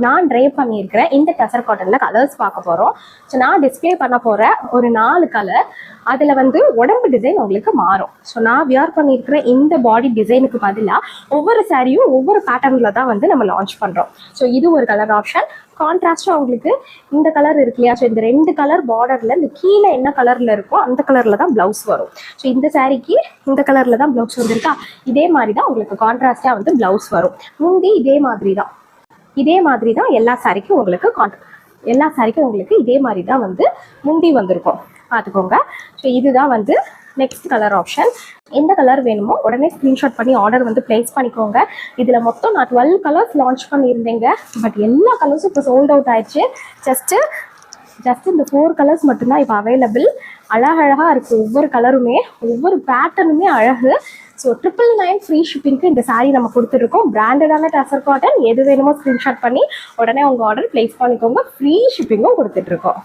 நான் ட்ரை பண்ணியிருக்கிறேன் இந்த டசர் காட்டனில் கலர்ஸ் பார்க்க போகிறோம். ஸோ நான் டிஸ்பிளே பண்ண போகிற ஒரு 4 கலர், அதில் வந்து உடம்பு டிசைன் உங்களுக்கு மாறும். ஸோ நான் வியர் பண்ணியிருக்கிற இந்த பாடி டிசைனுக்கு பதிலாக ஒவ்வொரு சாரியும் ஒவ்வொரு பேட்டர்னில் தான் வந்து நம்ம லான்ச் பண்ணுறோம். ஸோ இது ஒரு கலர் ஆப்ஷன். கான்ட்ராஸ்டாக உங்களுக்கு இந்த கலர் இருக்கு இல்லையா, ஸோ இந்த 2 கலர் பார்டரில் இந்த கீழே என்ன கலரில் இருக்கோ அந்த கலரில் தான் ப்ளவுஸ் வரும். ஸோ இந்த சாரிக்கு இந்த கலரில் தான் ப்ளவுஸ் வந்துருக்கா, இதே மாதிரி தான் உங்களுக்கு கான்ட்ராஸ்டாக வந்து ப்ளவுஸ் வரும். முந்தி இதே மாதிரி தான் எல்லா சாரிக்கும் உங்களுக்கு இதே மாதிரி தான் வந்து முந்தி வந்திருக்கும், பார்த்துக்கோங்க. ஸோ இதுதான் வந்து நெக்ஸ்ட் கலர் ஆப்ஷன். எந்த கலர் வேணுமோ உடனே ஸ்க்ரீன்ஷாட் பண்ணி ஆர்டர் வந்து பிளேஸ் பண்ணிக்கோங்க. இதில் மொத்தம் நான் 12 கலர்ஸ் லான்ச் பண்ணியிருந்தேங்க. பட் எல்லா கலர்ஸும் இப்போ சோல்ட் அவுட் ஆயிடுச்சு. ஜஸ்ட் இந்த 4 கலர்ஸ் மட்டும்தான் இப்போ அவைலபிள். அழகழகாக இருக்குது, ஒவ்வொரு கலருமே ஒவ்வொரு பேட்டர்னுமே அழகு. ஸோ 999 ஃப்ரீ ஷிப்பிங்க்கு இந்த சாரீ நம்ம கொடுத்துருக்கோம். பிராண்டடான டசர் காட்டன். எது வேணுமோ ஸ்க்ரீன்ஷாட் பண்ணி உடனே உங்கள் ஆர்டர் பிளேஸ் பண்ணிக்கோங்க. ஃப்ரீ ஷிப்பிங்கும் கொடுத்துட்ருக்கோம்.